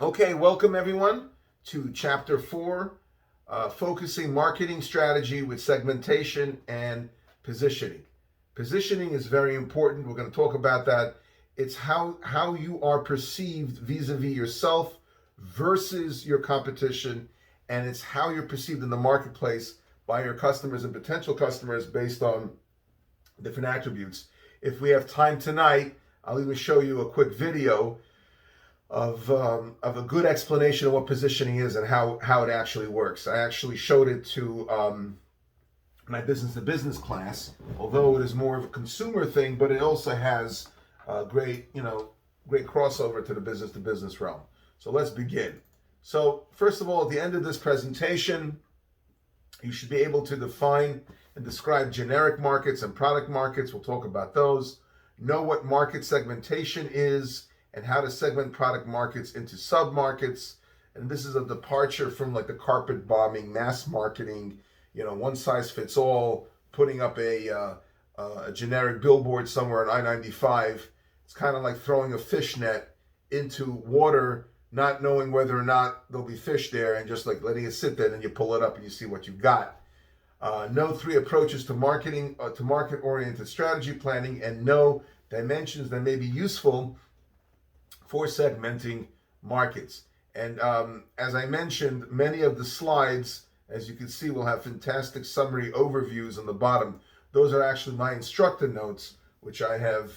Okay, welcome everyone to Chapter 4, focusing marketing strategy with segmentation and positioning. Positioning is very important. We're going to talk about that. It's how you are perceived vis-a-vis yourself versus your competition, and it's how you're perceived in the marketplace by your customers and potential customers based on different attributes. If we have time tonight, I'll even show you a quick video of a good explanation of what positioning is and how it actually works. I actually showed it to my business to business class, although it is more of a consumer thing, but it also has great crossover to the business to business realm. So let's begin. So first of all, at the end of this presentation, you should be able to define and describe generic markets and product markets. We'll talk about those. Know what market segmentation is and how to segment product markets into submarkets. And this is a departure from like the carpet bombing, mass marketing, one size fits all, putting up a generic billboard somewhere on I-95. It's kind of like throwing a fish net into water, not knowing whether or not there'll be fish there, and just like letting it sit there, and then you pull it up and you see what you've got. Know 3 approaches to marketing, to market-oriented strategy planning, and know dimensions that may be useful for segmenting markets. And as I mentioned, many of the slides, as you can see, will have fantastic summary overviews on the bottom. Those are actually my instructor notes, which I have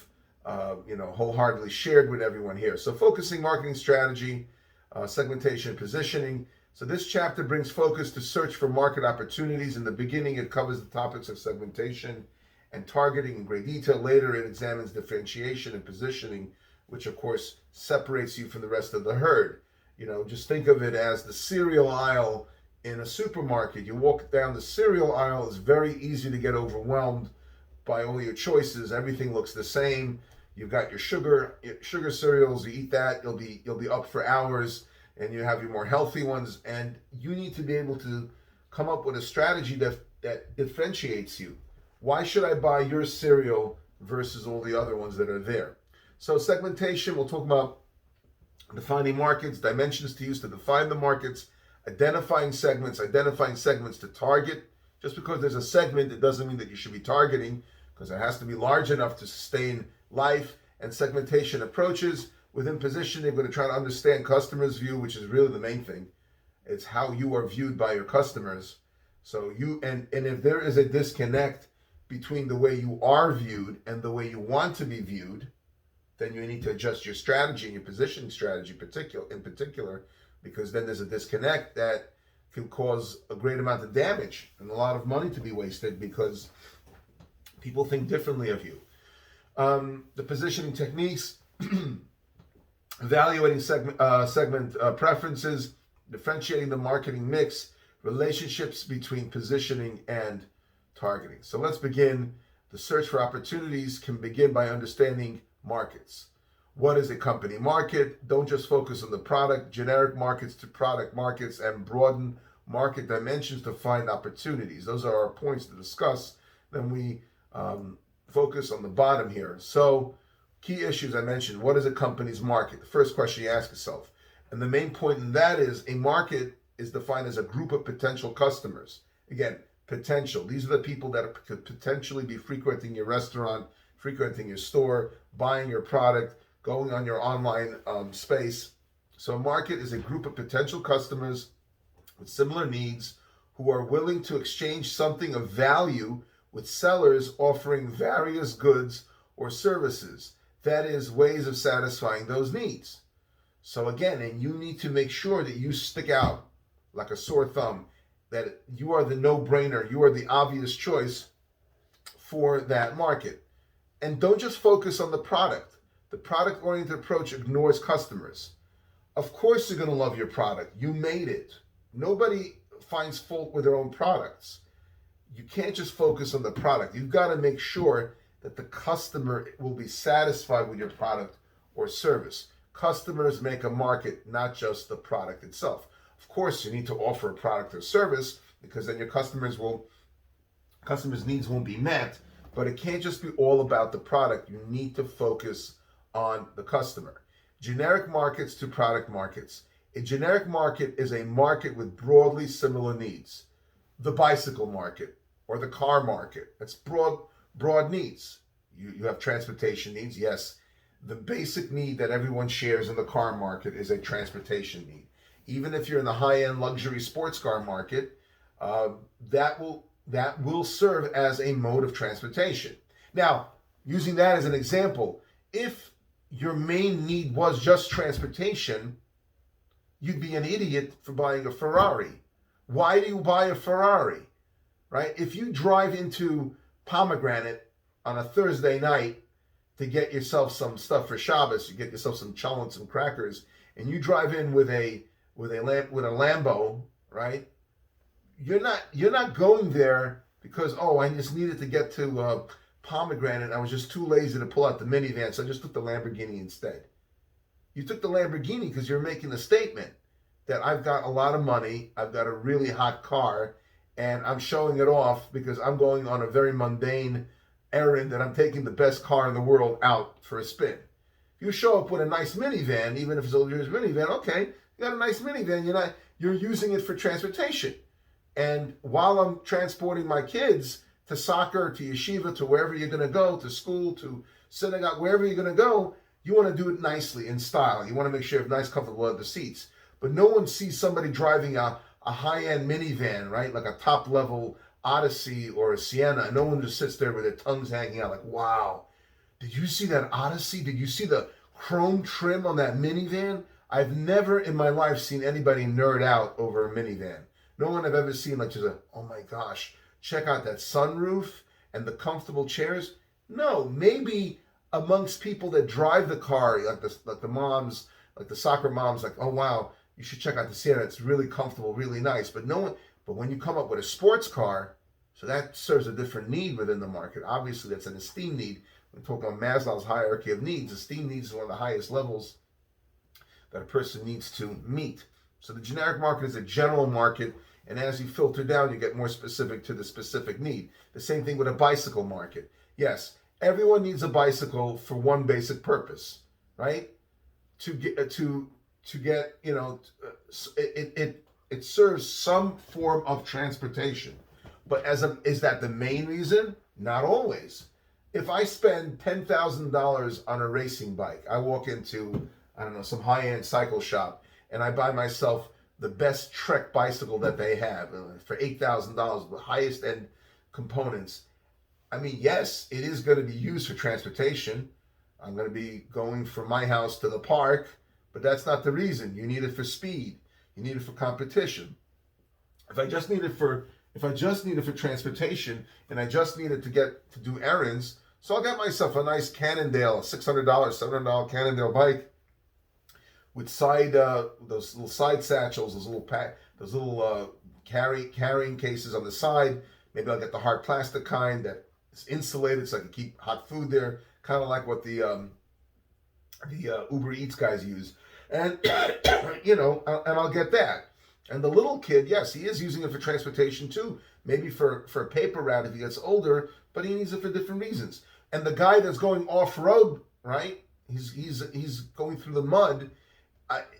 wholeheartedly shared with everyone here. So focusing marketing strategy, segmentation, positioning. So this chapter brings focus to search for market opportunities. In the beginning, it covers the topics of segmentation and targeting in great detail. Later, it examines differentiation and positioning, which of course separates you from the rest of the herd. Just think of it as the cereal aisle in a supermarket. You walk down the cereal aisle, it's very easy to get overwhelmed by all your choices. Everything looks the same. You've got your sugar cereals, you eat that, you'll be up for hours, and you have your more healthy ones, and you need to be able to come up with a strategy that differentiates you. Why should I buy your cereal versus all the other ones that are there? So segmentation, we'll talk about defining markets, dimensions to use to define the markets, identifying segments to target. Just because there's a segment, it doesn't mean that you should be targeting, because it has to be large enough to sustain life. And segmentation approaches. Within positioning, they're going to try to understand customers' view, which is really the main thing. It's how you are viewed by your customers. So and if there is a disconnect between the way you are viewed and the way you want to be viewed, then you need to adjust your strategy and your positioning strategy in particular, because then there's a disconnect that can cause a great amount of damage and a lot of money to be wasted because people think differently of you. The positioning techniques, evaluating segment preferences, differentiating the marketing mix, relationships between positioning and targeting. So let's begin. The search for opportunities can begin by understanding markets. What is a company market? Don't just focus on the product. Generic markets to product markets, and broaden market dimensions to find opportunities. Those are our points to discuss. Then we focus on the bottom here. So key issues I mentioned. What is a company's market? The first question you ask yourself. And the main point in that is a market is defined as a group of potential customers. Again, potential. These are the people that could potentially be frequenting your restaurant, frequenting your store, buying your product, going on your online space. So a market is a group of potential customers with similar needs who are willing to exchange something of value with sellers offering various goods or services. That is, ways of satisfying those needs. So again, and you need to make sure that you stick out like a sore thumb, that you are the no-brainer, you are the obvious choice for that market. And don't just focus on the product. The product-oriented approach ignores customers. Of course you're going to love your product. You made it. Nobody finds fault with their own products. You can't just focus on the product. You've got to make sure that the customer will be satisfied with your product or service. Customers make a market, not just the product itself. Of course, you need to offer a product or service, because then your customers' needs won't be met. But it can't just be all about the product. You need to focus on the customer. Generic markets to product markets. A generic market is a market with broadly similar needs. The bicycle market or the car market, that's broad needs. You have transportation needs, yes. The basic need that everyone shares in the car market is a transportation need. Even if you're in the high-end luxury sports car market, that will serve as a mode of transportation. Now, using that as an example, if your main need was just transportation, you'd be an idiot for buying a Ferrari. Why do you buy a Ferrari, right? If you drive into Pomegranate on a Thursday night to get yourself some stuff for Shabbos, you get yourself some challah, some crackers, and you drive in with a Lambo, right? You're not going there because, oh, I just needed to get to Pomegranate. I was just too lazy to pull out the minivan, so I just took the Lamborghini instead. You took the Lamborghini because you're making a statement that I've got a lot of money, I've got a really hot car, and I'm showing it off because I'm going on a very mundane errand and I'm taking the best car in the world out for a spin. If you show up with a nice minivan, even if it's a luxurious minivan, okay, you got a nice minivan, you're using it for transportation. And while I'm transporting my kids to soccer, to yeshiva, to wherever you're going to go, to school, to synagogue, wherever you're going to go, you want to do it nicely, in style. You want to make sure you have nice, comfortable leather seats. But no one sees somebody driving a high-end minivan, right? Like a top-level Odyssey or a Sienna. And no one just sits there with their tongues hanging out like, wow, did you see that Odyssey? Did you see the chrome trim on that minivan? I've never in my life seen anybody nerd out over a minivan. No one I've ever seen like just oh my gosh, check out that sunroof and the comfortable chairs. No, maybe amongst people that drive the car, like the moms, like the soccer moms, like, oh wow, you should check out the Sienna. It's really comfortable, really nice. But no one. But when you come up with a sports car, so that serves a different need within the market. Obviously, that's an esteem need. We're talking about Maslow's hierarchy of needs. Esteem needs is one of the highest levels that a person needs to meet. So the generic market is a general market, and as you filter down, you get more specific to the specific need. The same thing with a bicycle market. Yes, everyone needs a bicycle for one basic purpose, right? To get it serves some form of transportation. But is that the main reason? Not always. If I spend $10,000 on a racing bike, I walk into, I don't know, some high-end cycle shop, and I buy myself the best Trek bicycle that they have for $8,000 with highest end components. I mean, yes, it is going to be used for transportation. I'm going to be going from my house to the park, but that's not the reason. You need it for speed. You need it for competition. If I just need it for transportation and I just need it to do errands, so I'll get myself a nice Cannondale, $600, $700 Cannondale bike with those little side satchels, those little carrying cases on the side. Maybe I'll get the hard plastic kind that is insulated so I can keep hot food there, kind of like what the Uber Eats guys use. And and I'll get that. And the little kid, yes, he is using it for transportation too, maybe for a paper route if he gets older, but he needs it for different reasons. And the guy that's going off-road, right? He's going through the mud.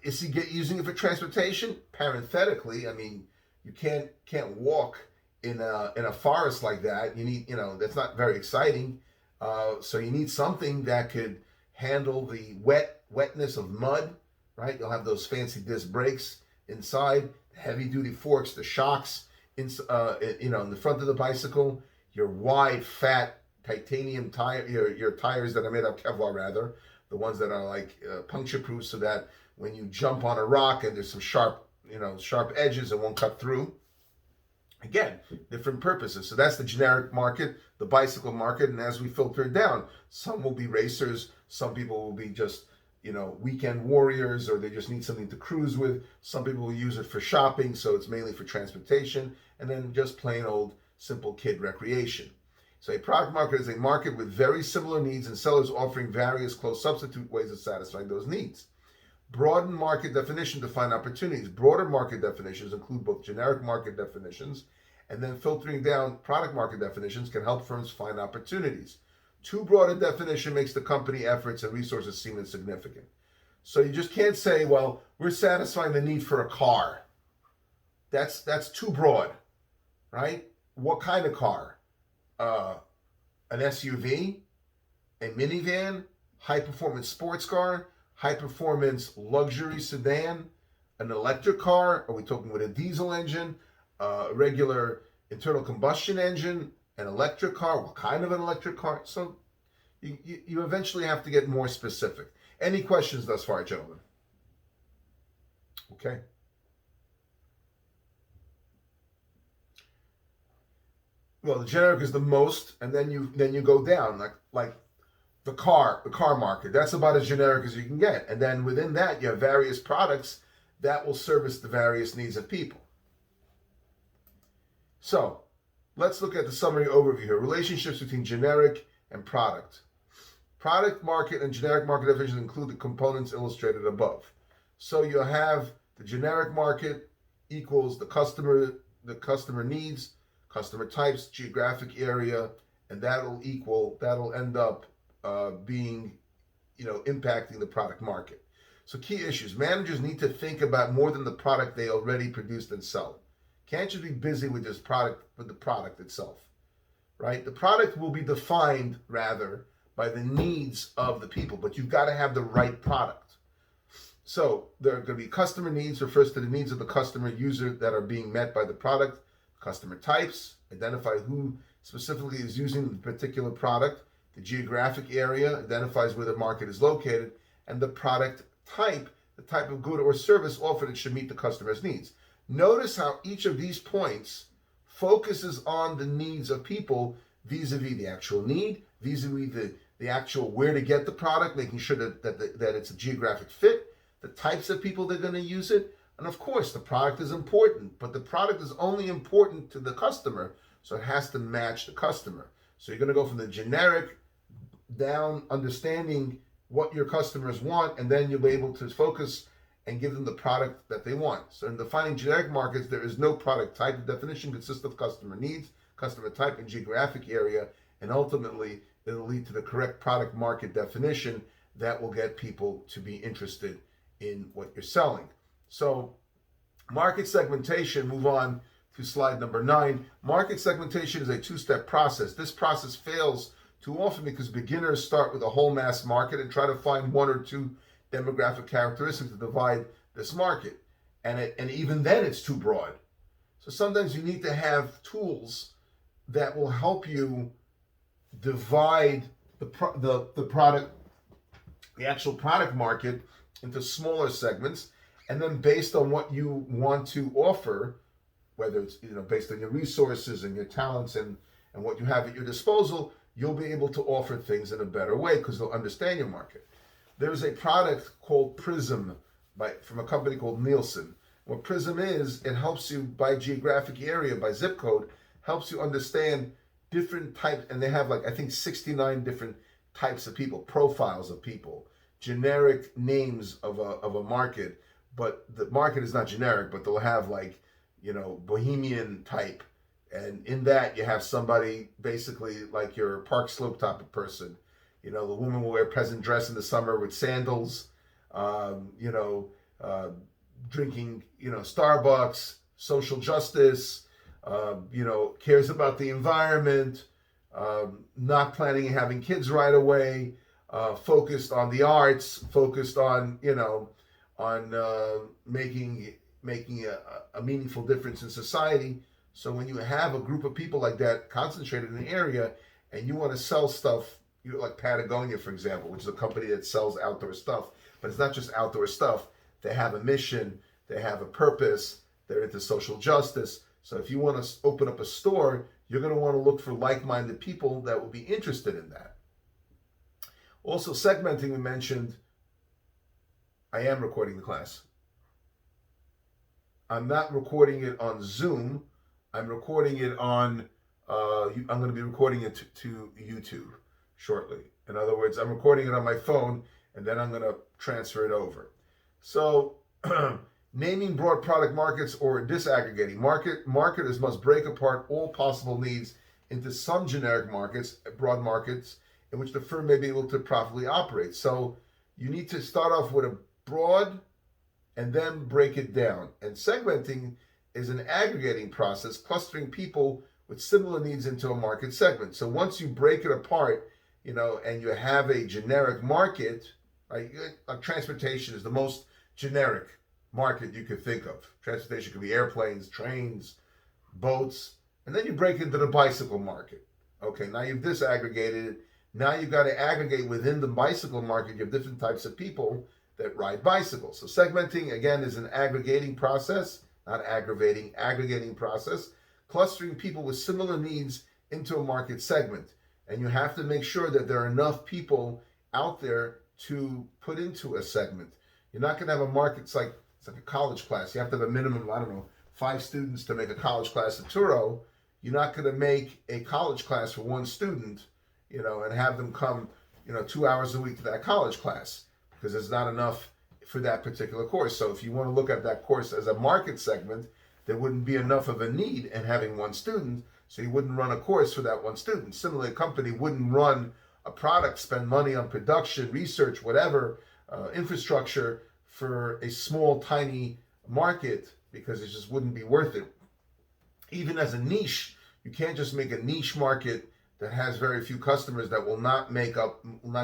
Is he using it for transportation? Parenthetically, I mean, you can't walk in a forest like that. You need, that's not very exciting. So you need something that could handle the wetness of mud, right? You'll have those fancy disc brakes inside, heavy duty forks, the shocks in the front of the bicycle, your wide, fat titanium tire, your tires that are made of Kevlar, rather, the ones that are like puncture proof, so that when you jump on a rock and there's some sharp edges, it won't cut through. Again, different purposes. So that's the generic market, the bicycle market. And as we filter it down, some will be racers, some people will be just weekend warriors, or they just need something to cruise with. Some people will use it for shopping, so it's mainly for transportation, and then just plain old simple kid recreation. So a product market is a market with very similar needs and sellers offering various close substitute ways of satisfying those needs. Broaden market definition to find opportunities. Broader market definitions include both generic market definitions, and then filtering down product market definitions can help firms find opportunities. Too broad a definition makes the company efforts and resources seem insignificant. So you just can't say, well, we're satisfying the need for a car. That's too broad, right? What kind of car? An SUV, a minivan, high performance sports car, high performance luxury sedan, an electric car? Are we talking with a diesel engine, a regular internal combustion engine, an electric car? What kind of an electric car? So you eventually have to get more specific. Any questions thus far, gentlemen? Okay. Well, the generic is the most, and then you go down like the car market. That's about as generic as you can get, and then within that you have various products that will service the various needs of people. So let's look at the summary overview here. Relationships between generic and product. Product market and generic market definitions include the components illustrated above. So you'll have the generic market equals the customer needs, customer types, geographic area, and that'll end up being, impacting the product market. So key issues. Managers need to think about more than the product they already produced and sell. Can't just be busy with the product itself, right? The product will be defined rather by the needs of the people, but you've got to have the right product. So there are going to be customer needs, refers to the needs of the customer user that are being met by the product. Customer types, identify who specifically is using the particular product. The geographic area identifies where the market is located. And the product type, the type of good or service offered, it should meet the customer's needs. Notice how each of these points focuses on the needs of people vis-a-vis the actual need, vis-a-vis the actual where to get the product, making sure that it's a geographic fit, the types of people that are going to use it. And of course, the product is important, but the product is only important to the customer, so it has to match the customer. So you're going to go from the generic down, understanding what your customers want, and then you'll be able to focus and give them the product that they want. So in defining generic markets, there is no product type. The definition consists of customer needs, customer type, and geographic area, and ultimately it'll lead to the correct product market definition that will get people to be interested in what you're selling. So market segmentation, move on to slide number 9. Market segmentation is a two-step process. This process fails too often because beginners start with a whole mass market and try to find one or two demographic characteristics to divide this market. And even then it's too broad. So sometimes you need to have tools that will help you divide the product, the actual product market, into smaller segments, and then based on what you want to offer, whether it's based on your resources and your talents and what you have at your disposal, you'll be able to offer things in a better way because they'll understand your market. There's a product called Prism from a company called Nielsen. What Prism is, it helps you by geographic area, by zip code, helps you understand different types, and they have I think 69 different types of people, profiles of people, generic names of a market, but the market is not generic, but they'll have bohemian type, and in that you have somebody basically like your Park Slope type of person. The woman will wear peasant dress in the summer with sandals, drinking, Starbucks, social justice, cares about the environment, not planning on having kids right away, focused on the arts, focused on, making a meaningful difference in society. So when you have a group of people like that concentrated in an area and you want to sell stuff, like Patagonia, for example, which is a company that sells outdoor stuff, but it's not just outdoor stuff. They have a mission, they have a purpose, they're into social justice. So if you want to open up a store, you're going to want to look for like-minded people that will be interested in that. Also, segmenting, we mentioned, I am recording the class. I'm not recording it on Zoom. I'm recording it on, I'm going to be recording it to YouTube shortly. In other words, I'm recording it on my phone, and then I'm going to transfer it over. So, naming broad product markets or disaggregating. Marketers must break apart all possible needs into some generic markets, broad markets, in which the firm may be able to profitably operate. So you need to start off with broad and then break it down. And segmenting is an aggregating process, clustering people with similar needs into a market segment. So once you break it apart, and you have a generic market, right? Like transportation is the most generic market you could think of. Transportation could be airplanes, trains, boats, and then you break into the bicycle market. Okay, now you've disaggregated it. Now you've got to aggregate within the bicycle market. You have different types of people that ride bicycles. So segmenting, again, is an aggregating process, not aggravating, aggregating process, clustering people with similar needs into a market segment. And you have to make sure that there are enough people out there to put into a segment. You're not going to have a market, it's like a college class. You have to have a minimum of, 5 students to make a college class at Turo. You're not going to make a college class for one student, and have them come, 2 hours a week to that college class, because there's not enough for that particular course. So if you want to look at that course as a market segment, there wouldn't be enough of a need in having one student, so you wouldn't run a course for that one student. Similarly, a company wouldn't run a product, spend money on production, research, whatever, infrastructure for a small, tiny market, because it just wouldn't be worth it. Even as a niche, you can't just make a niche market that has very few customers that will not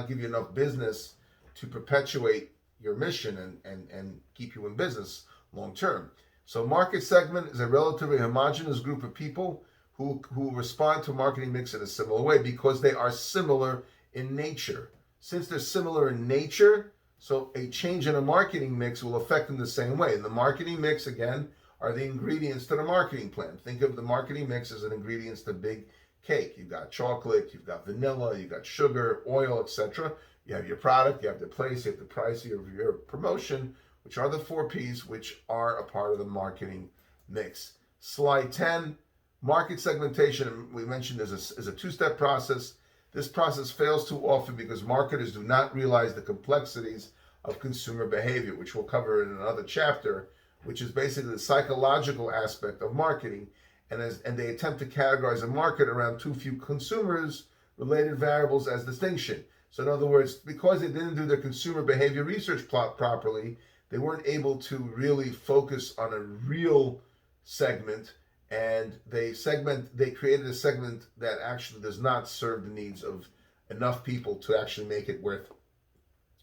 give you enough business to perpetuate your mission and keep you in business long term. So market segment is a relatively homogeneous group of people who respond to a marketing mix in a similar way because they are similar in nature. Since they're similar in nature, so a change in a marketing mix will affect them the same way. And the marketing mix, again, are the ingredients to the marketing plan. Think of the marketing mix as an ingredients to big cake. You've got chocolate, you've got vanilla, you've got sugar, oil, etc. You have your product, you have the place, you have the price, you have your promotion, which are the 4 P's, which are a part of the marketing mix. Slide 10, market segmentation, we mentioned is a 2-step process. This process fails too often because marketers do not realize the complexities of consumer behavior, which we'll cover in another chapter, which is basically the psychological aspect of marketing. And they attempt to categorize a market around too few consumers related variables as distinction. So in other words, because they didn't do their consumer behavior research properly, they weren't able to really focus on a real segment, and they created a segment that actually does not serve the needs of enough people to actually make it worth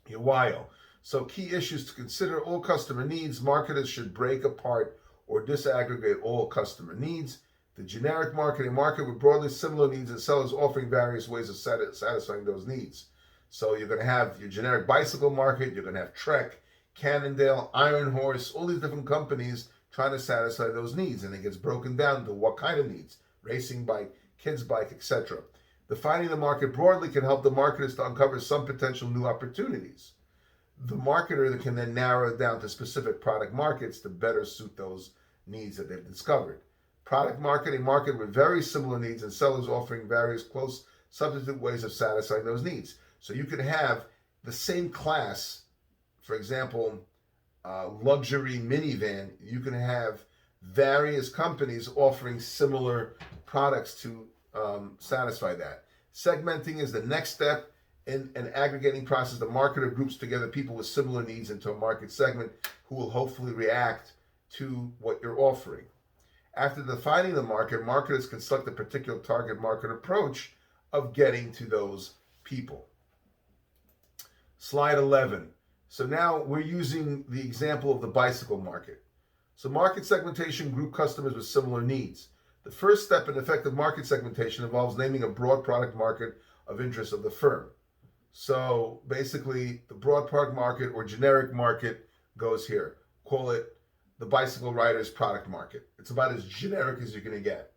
your while. So key issues to consider: all customer needs. Marketers should break apart or disaggregate all customer needs. The generic market, a market with broadly similar needs and sellers offering various ways of satisfying those needs. So you're going to have your generic bicycle market, you're going to have Trek, Cannondale, Iron Horse, all these different companies trying to satisfy those needs, and it gets broken down to what kind of needs: racing bike, kids bike, etc. Defining the market broadly can help the marketers to uncover some potential new opportunities. The marketer can then narrow it down to specific product markets to better suit those needs that they've discovered. Product marketing, market with very similar needs and sellers offering various close substitute ways of satisfying those needs. So you could have the same class, for example, luxury minivan. You can have various companies offering similar products to satisfy that. Segmenting is the next step in an aggregating process. The marketer groups together people with similar needs into a market segment who will hopefully react to what you're offering. After defining the market, marketers can select a particular target market approach of getting to those people. Slide 11. So now we're using the example of the bicycle market. So market segmentation, group customers with similar needs. The first step in effective market segmentation involves naming a broad product market of interest of the firm. So basically, the broad product market or generic market goes here. Call it the bicycle rider's product market. It's about as generic as you're going to get.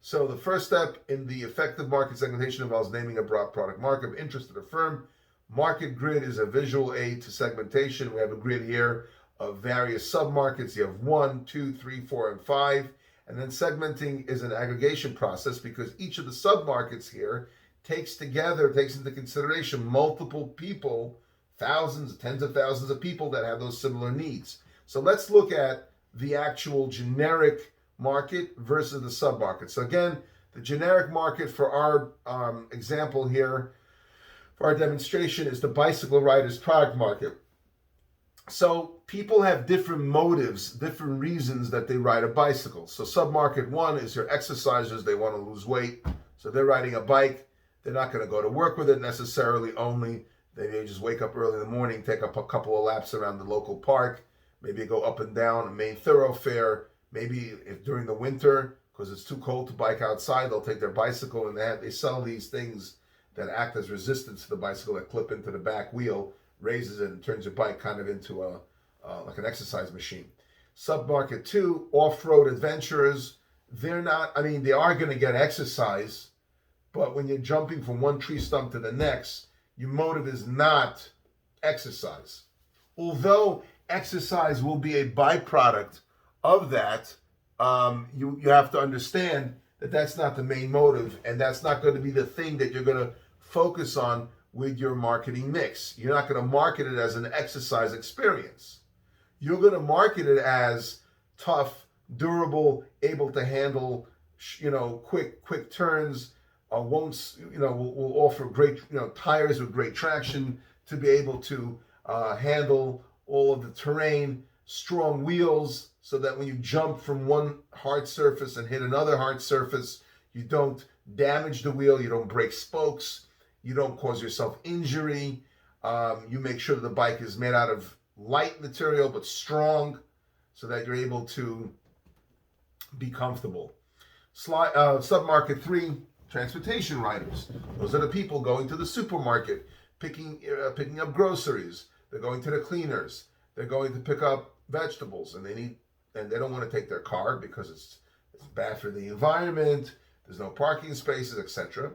So the first step in the effective market segmentation involves naming a broad product market of interest to the firm. Market grid is a visual aid to segmentation. We have a grid here of various submarkets. You have 1, 2, 3, 4, and 5. And then segmenting is an aggregation process because each of the submarkets here takes into consideration multiple people, thousands, tens of thousands of people that have those similar needs. So let's look at the actual generic market versus the submarket. So again, the generic market for our example here, for our demonstration, is the bicycle rider's product market. So people have different motives, different reasons that they ride a bicycle. So submarket one is your exercisers. They want to lose weight. So they're riding a bike. They're not going to go to work with it necessarily only. They may just wake up early in the morning, take up a couple of laps around the local park, maybe go up and down a main thoroughfare. Maybe if during the winter, because it's too cold to bike outside, they'll take their bicycle, and they sell these things that act as resistance to the bicycle that clip into the back wheel, raises it, and turns your bike kind of into like an exercise machine. Submarket 2, off-road adventurers. They're not, I mean, they are going to get exercise, but when you're jumping from one tree stump to the next, your motive is not exercise. Although exercise will be a byproduct of that, you have to understand that that's not the main motive, and that's not going to be the thing that you're going to focus on with your marketing mix. You're not going to market it as an exercise experience. You're going to market it as tough, durable, able to handle, quick turns. Will offer great, tires with great traction to be able to handle all of the terrain. Strong wheels, so that when you jump from one hard surface and hit another hard surface, you don't damage the wheel, you don't break spokes, you don't cause yourself injury. You make sure that the bike is made out of light material but strong, so that you're able to be comfortable. Submarket 3, transportation riders. Those are the people going to the supermarket, picking up groceries. They're going to the cleaners. They're going to pick up vegetables, and they don't want to take their car because it's bad for the environment. There's no parking spaces, etc.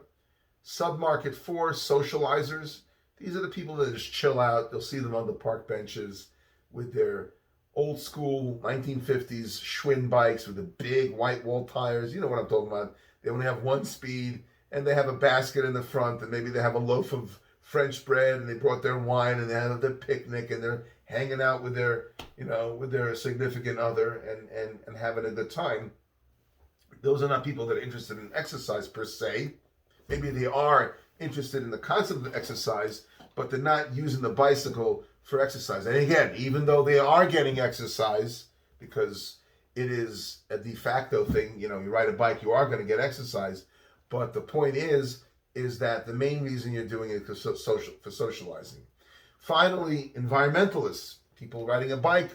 Submarket 4, socializers. These are the people that just chill out. You'll see them on the park benches with their old school 1950s Schwinn bikes with the big white wall tires. You know what I'm talking about. They only have one speed, and they have a basket in the front, and maybe they have a loaf of French bread, and they brought their wine, and they have their picnic, and they're hanging out with their, with their significant other, and having a good time. Those are not people that are interested in exercise per se. Maybe they are interested in the concept of exercise, but they're not using the bicycle for exercise. And again, even though they are getting exercise, because it is a de facto thing, you ride a bike, you are going to get exercise. But the point is that the main reason you're doing it is for socializing. Finally, environmentalists, people riding a bike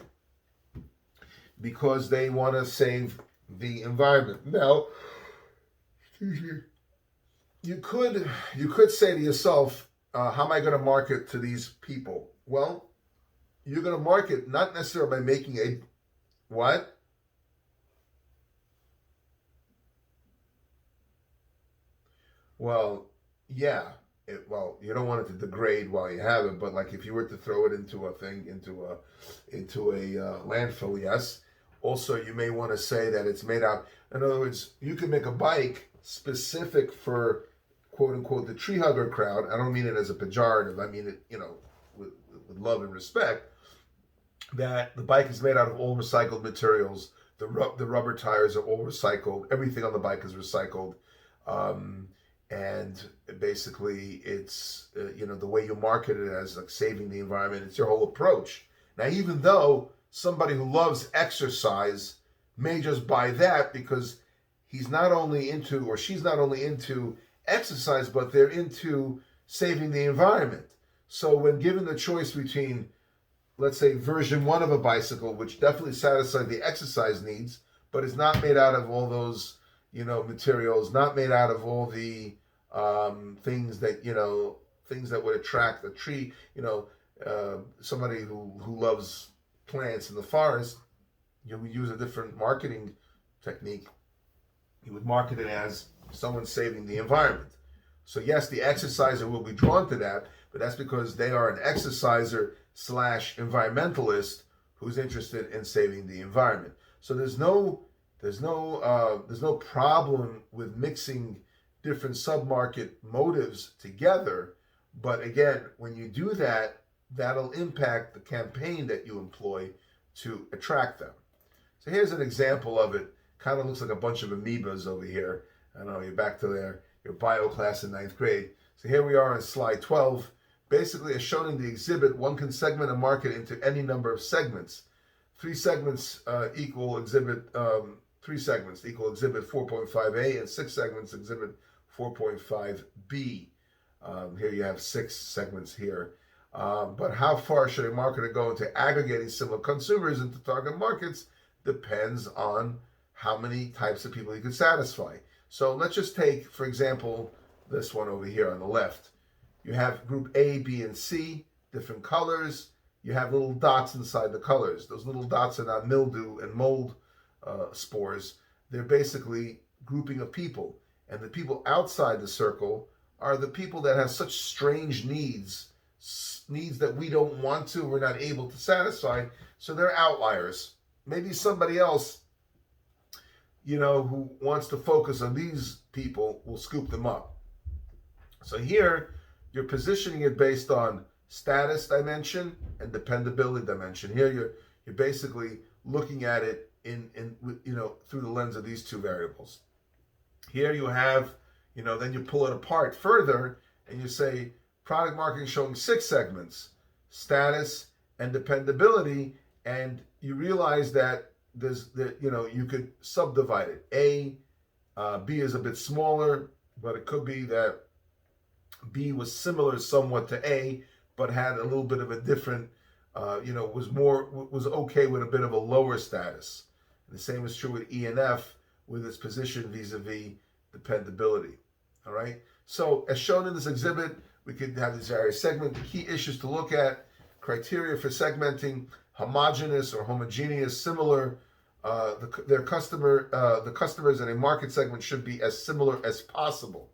because they want to save the environment. Now, you could say to yourself, how am I going to market to these people? Well, you're going to market not necessarily by making a what? Well, yeah. You don't want it to degrade while you have it, but like if you were to throw it into a landfill, yes. Also, you may want to say that it's made out. In other words, you can make a bike specific for quote unquote the tree hugger crowd. I don't mean it as a pejorative. I mean it, with love and respect. That the bike is made out of all recycled materials. The rubber tires are all recycled. Everything on the bike is recycled. And basically, it's the way you market it as like saving the environment. It's your whole approach. Now, even though somebody who loves exercise may just buy that because he's not only into, or she's not only into exercise, but they're into saving the environment. So when given the choice between, let's say, version 1 of a bicycle, which definitely satisfies the exercise needs, but is not made out of all those materials, not made out of all the things that would attract a tree. Somebody who loves plants in the forest, you would use a different marketing technique. You would market it as someone saving the environment. So yes, the exerciser will be drawn to that, but that's because they are an exerciser / environmentalist who's interested in saving the environment. So there's no problem with mixing different submarket motives together. But again, when you do that, that'll impact the campaign that you employ to attract them. So here's an example of it. Kind of looks like a bunch of amoebas over here. I know you're back to your bio class in 9th grade. So here we are on slide 12. Basically, as shown in the exhibit, one can segment a market into any number of segments. Three segments equal exhibit 4.5a, and 6 segments exhibit 4.5b. Here you have 6 segments here. But how far should a marketer go into aggregating similar consumers into target markets depends on how many types of people you can satisfy. So let's just take, for example, this one over here on the left. You have group A, B, and C, different colors. You have little dots inside the colors. Those little dots are not mildew and mold spores. They're basically grouping of people. And the people outside the circle are the people that have such strange needs that we don't want to, we're not able to satisfy. So they're outliers. Maybe somebody else, who wants to focus on these people will scoop them up. So here, you're positioning it based on status dimension and dependability dimension. Here, you're basically looking at it in through the lens of these two variables. Here you have, then you pull it apart further and you say product marketing showing 6 segments, status and dependability, and you realize that you could subdivide it. B is a bit smaller, but it could be that B was similar somewhat to A, but had a little bit of a different, was okay with a bit of a lower status. And the same is true with E and F, with its position vis-a-vis dependability. All right. So as shown in this exhibit, we could have these various segments. The key issues to look at: criteria for segmenting, homogeneous or homogeneous, similar. The customers in a market segment should be as similar as possible,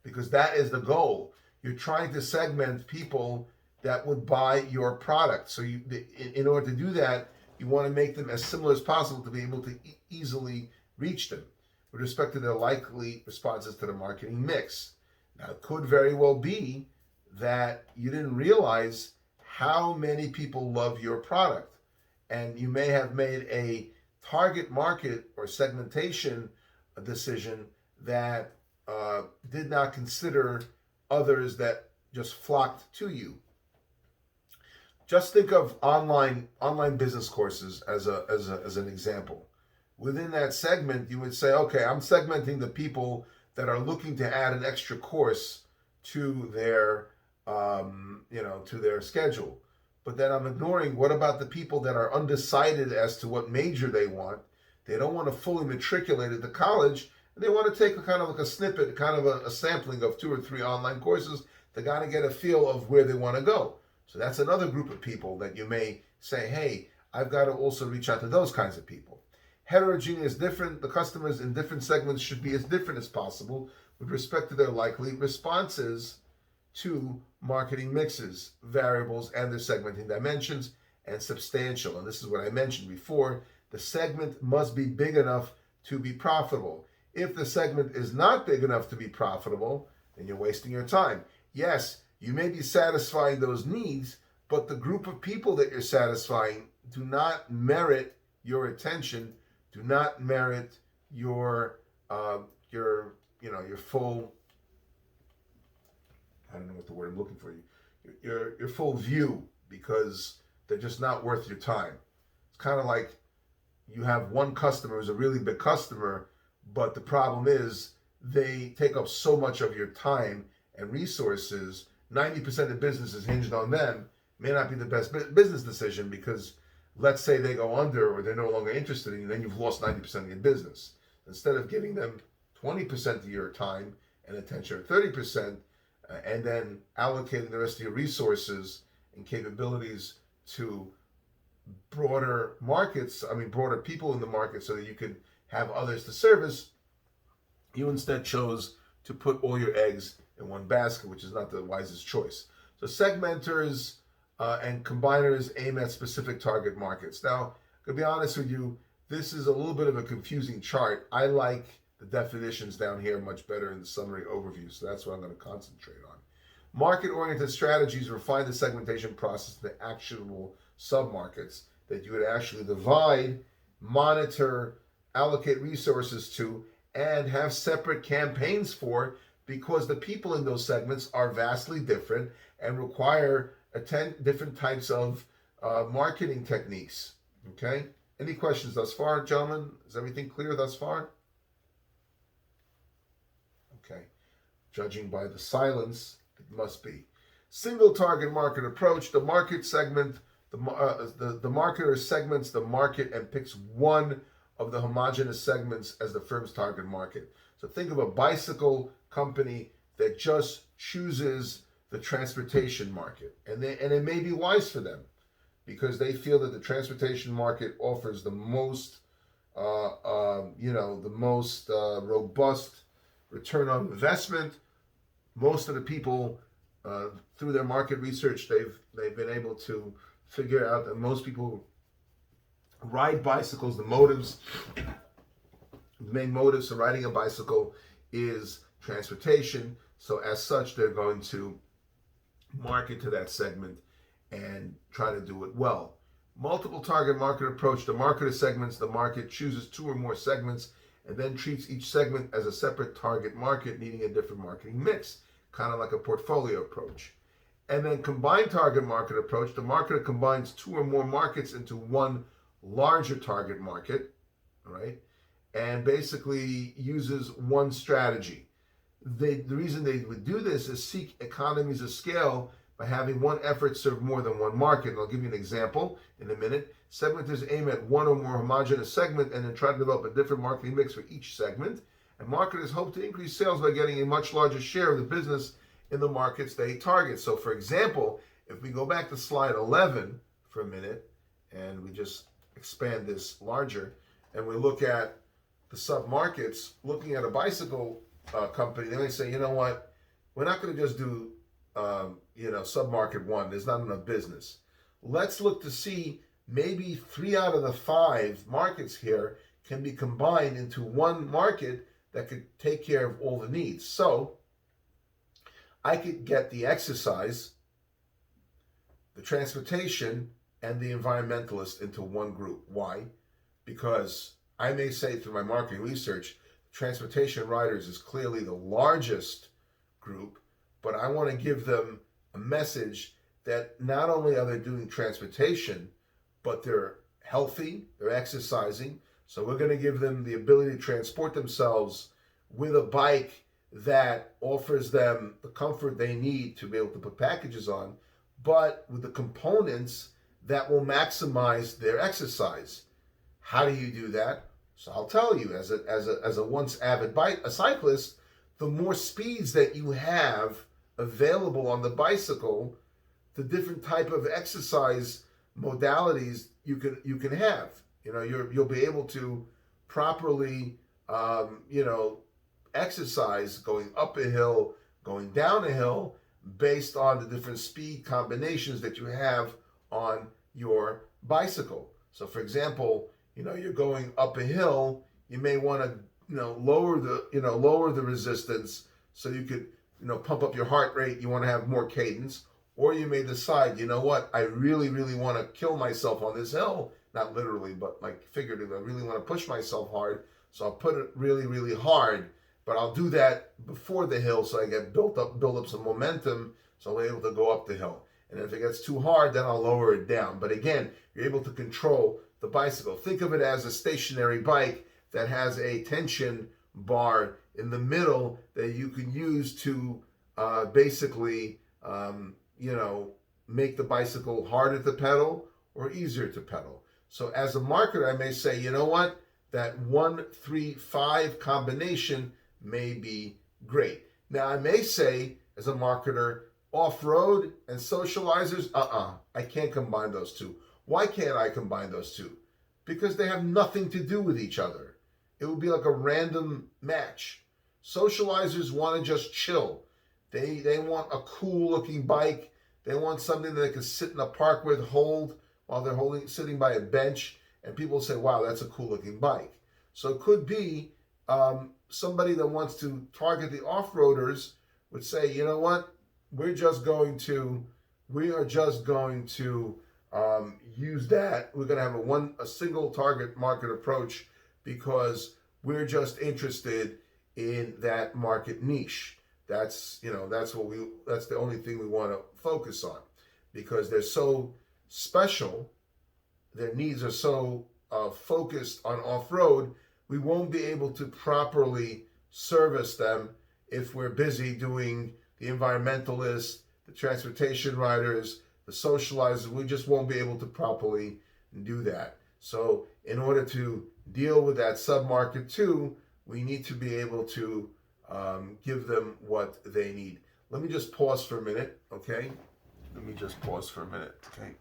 because that is the goal. You're trying to segment people that would buy your product. So in order to do that, you want to make them as similar as possible to be able to easily reach them with respect to their likely responses to the marketing mix. Now, it could very well be that you didn't realize how many people love your product, and you may have made a target market or segmentation decision that did not consider others that just flocked to you. Just think of online business courses as an example. Within that segment, you would say, okay, I'm segmenting the people that are looking to add an extra course to their to their schedule. But then I'm ignoring, what about the people that are undecided as to what major they want? They don't want to fully matriculate at the college, and they want to take a kind of like a snippet, kind of a sampling of 2 or 3 online courses. They got to get a feel of where they want to go. So that's another group of people that you may say, hey, I've got to also reach out to those kinds of people. Heterogeneous, different. The customers in different segments should be as different as possible with respect to their likely responses to marketing mixes, variables, and their segmenting dimensions, and substantial. And this is what I mentioned before. The segment must be big enough to be profitable. If the segment is not big enough to be profitable, then you're wasting your time. Yes, you may be satisfying those needs, but the group of people that you're satisfying do not merit your attention, do not merit your full, I don't know what the word I'm looking for, your full view, because they're just not worth your time. It's kind of like you have one customer who's a really big customer, but the problem is they take up so much of your time and resources. 90% of business is hinged on them. May not be the best business decision, because let's say they go under or they're no longer interested in you, then you've lost 90% of your business. Instead of giving them 20% of your time and attention, or 30%, and then allocating the rest of your resources and capabilities to broader people in the market so that you could have others to service, you instead chose to put all your eggs in one basket, which is not the wisest choice. So segmenters and combiners aim at specific target markets. Now, to be honest with you, this is a little bit of a confusing chart. I like the definitions down here much better in the summary overview, so that's what I'm going to concentrate on. Market-oriented strategies refine the segmentation process to actionable submarkets that you would actually divide, monitor, allocate resources to, and have separate campaigns for, because the people in those segments are vastly different and require different types of marketing techniques. Okay? Any questions thus far, gentlemen? Is everything clear thus far? Okay. Judging by the silence, it must be. Single target market approach. The market segment, the marketer segments the market and picks one of the homogeneous segments as the firm's target market. So think of a bicycle company that just chooses the transportation market, and it may be wise for them because they feel that the transportation market offers the most, the most robust return on investment. Most of the people, through their market research, they've been able to figure out that most people ride bicycles. The main motives for riding a bicycle is transportation. So as such, they're going to market to that segment and try to do it well. Multiple target market approach. The marketer segments the market, chooses two or more segments, and then treats each segment as a separate target market needing a different marketing mix, kind of like a portfolio approach. And then combined target market approach. The marketer combines two or more markets into one larger target market, right? And basically uses one strategy. The reason they would do this is seek economies of scale by having one effort serve more than one market. And I'll give you an example in a minute. Segmenters aim at one or more homogeneous segment and then try to develop a different marketing mix for each segment. And marketers hope to increase sales by getting a much larger share of the business in the markets they target. So for example, if we go back to slide 11 for a minute, and we just expand this larger, and we look at the submarkets, looking at a bicycle company, they may say, you know what, we're not going to just do, submarket one. There's not enough business. Let's look to see maybe 3 out of the 5 markets here can be combined into one market that could take care of all the needs. So I could get the exercise, the transportation, and the environmentalist into one group. Why? Because I may say through my marketing research, transportation riders is clearly the largest group, but I want to give them a message that not only are they doing transportation, but they're healthy, they're exercising. So we're going to give them the ability to transport themselves with a bike that offers them the comfort they need to be able to put packages on, but with the components that will maximize their exercise. How do you do that? So I'll tell you, as a once avid cyclist, the more speeds that you have available on the bicycle, the different type of exercise modalities you can have. You'll be able to properly exercise going up a hill, going down a hill, based on the different speed combinations that you have on your bicycle. So for example, you're going up a hill, you may want to lower the resistance so you could pump up your heart rate. You want to have more cadence, or you may decide, you know what, I really want to kill myself on this hill, not literally but like figuratively. I really want to push myself hard, so I'll put it really hard, but I'll do that before the hill so I get build up some momentum, so I'll be able to go up the hill. And if it gets too hard, then I'll lower it down. But again, you're able to control the bicycle. Think of it as a stationary bike that has a tension bar in the middle that you can use to basically make the bicycle harder to pedal or easier to pedal. So as a marketer, I may say, you know what, that 1-3-5 combination may be great. Now I may say, as a marketer, off-road and socializers, I can't combine those two. Why can't I combine those two? Because they have nothing to do with each other. It would be like a random match. Socializers want to just chill. They want a cool looking bike. They want something that they can sit in a park with, hold while they're sitting by a bench, and people say, wow, that's a cool looking bike. So it could be somebody that wants to target the off-roaders would say, you know what, we are just going to use that. We're going to have a single target market approach because we're just interested in that market niche. that's that's the only thing we want to focus on, because they're so special, their needs are so focused on off-road, we won't be able to properly service them if we're busy doing the environmentalists, the transportation riders, the socializers. We just won't be able to properly do that. So in order to deal with that submarket too, we need to be able to give them what they need. Let me just pause for a minute, okay? Let me just pause for a minute, okay?